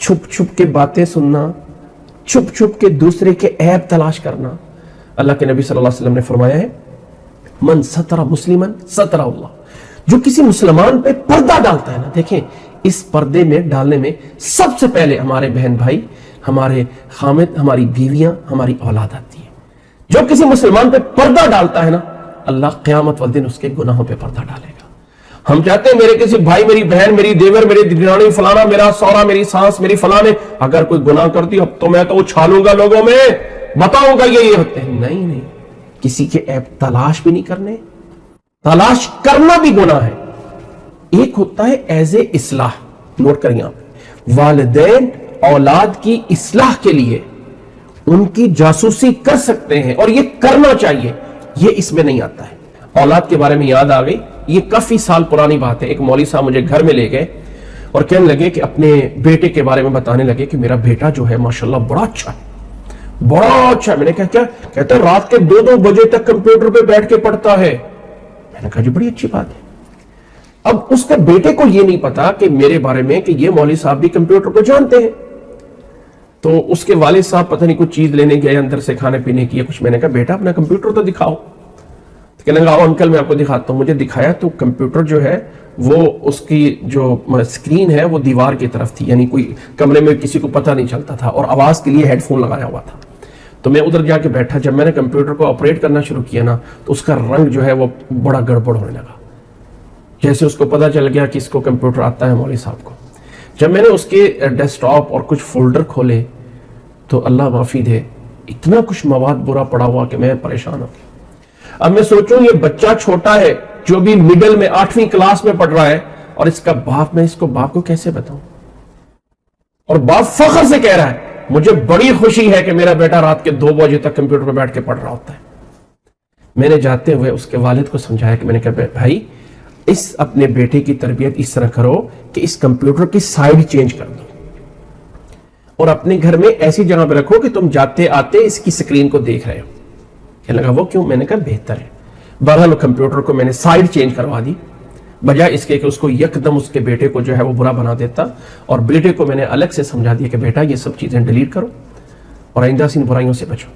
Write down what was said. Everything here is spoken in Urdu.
چھپ چھپ کے باتیں سننا، چھپ چھپ کے دوسرے کے عیب تلاش کرنا. اللہ کے نبی صلی اللہ علیہ وسلم نے فرمایا ہے من ستر مسلمن ستر اللہ، جو کسی مسلمان پہ پردہ ڈالتا ہے نا، دیکھیں اس پردے میں ڈالنے میں سب سے پہلے ہمارے بہن بھائی، ہمارے خامد، ہماری بیویاں، ہماری اولاد آتی ہے. جو کسی مسلمان پہ پردہ ڈالتا ہے نا، اللہ قیامت والدن اس کے گناہوں پہ پردہ ڈالے گا. ہم چاہتے ہیں میرے کسی بھائی، میری بہن، میری دیور، میری درانی، فلانا میرا سورا، میری سانس، میری فلانے اگر کوئی گناہ کرتی اب تو میں تو اچھالوں گا لوگوں میں، بتاؤں گا یہ ہوتے ہیں. نہیں نہیں، کسی کے عیب تلاش بھی نہیں کرنے. تلاش کرنا بھی گناہ ہے. ایک ہوتا ہے ایز اے اصلاح، نوٹ کریں آپ، والدین اولاد کی اصلاح کے لیے ان کی جاسوسی کر سکتے ہیں اور یہ کرنا چاہیے، یہ اس میں نہیں آتا ہے. اولاد کے بارے میں یاد آ گئی، یہ کافی سال پرانی بات ہے. ایک مولوی صاحب مجھے گھر میں لے گئے اور کہنے لگے کہ اپنے بیٹے کے بارے میں بتانے لگے کہ میرا بیٹا جو ہے ماشاءاللہ بڑا اچھا ہے، بڑا اچھا ہے. میں نے کہا کیا؟ کہتا ہے رات کے 2-2 بجے تک کمپیوٹر پہ بیٹھ کے پڑھتا ہے. میں نے کہا جی بڑی اچھی بات ہے. اب اس کے بیٹے کو یہ نہیں پتا کہ میرے بارے میں کہ یہ مولوی صاحب بھی کمپیوٹر کو جانتے ہیں. تو اس کے والد صاحب پتہ نہیں کچھ چیز لینے گئے اندر سے، کھانے پینے کی کچھ. میں نے کہا بیٹا اپنا کمپیوٹر تو دکھاؤ. کہنے لگا انکل میں آپ کو دکھاتا ہوں. مجھے دکھایا تو کمپیوٹر جو ہے وہ اس کی جو اسکرین ہے وہ دیوار کی طرف تھی، یعنی کوئی کمرے میں کسی کو پتہ نہیں چلتا تھا، اور آواز کے لیے ہیڈ فون لگایا ہوا تھا. تو میں ادھر جا کے بیٹھا. جب میں نے کمپیوٹر کو آپریٹ کرنا شروع کیا نا تو اس کا رنگ جو ہے وہ بڑا گڑبڑ ہونے لگا، جیسے اس کو پتہ چل گیا کہ اس کو کمپیوٹر آتا ہے مولوی صاحب کو. جب میں نے اس کے ڈیسک ٹاپ اور کچھ فولڈر کھولے تو اللہ معافی دے اتنا کچھ مواد برا پڑا ہوا کہ میں پریشان ہو گیا. اب میں سوچوں یہ بچہ چھوٹا ہے جو بھی مڈل میں 8ویں کلاس میں پڑھ رہا ہے، اور اس کا باپ، میں اس کو باپ کو کیسے بتاؤں؟ اور باپ فخر سے کہہ رہا ہے مجھے بڑی خوشی ہے کہ میرا بیٹا رات کے 2 بجے تک کمپیوٹر پہ بیٹھ کے پڑھ رہا ہوتا ہے. میں نے جاتے ہوئے اس کے والد کو سمجھایا کہ میں نے کہا بھائی اس اپنے بیٹے کی تربیت اس طرح کرو کہ اس کمپیوٹر کی سائیڈ چینج کر دو اور اپنے گھر میں ایسی جگہ پہ رکھو کہ تم جاتے آتے اس کی سکرین کو دیکھ رہے ہو. کہنے لگا وہ کیوں؟ میں نے کہا بہتر ہے. بہرحال کمپیوٹر کو میں نے سائیڈ چینج کروا دی، بجائے اس کے کہ اس کو یکدم اس کے بیٹے کو جو ہے وہ برا بنا دیتا. اور بیٹے کو میں نے الگ سے سمجھا دیا کہ بیٹا یہ سب چیزیں ڈیلیٹ کرو اور آئندہ سے ان برائیوں سے بچو.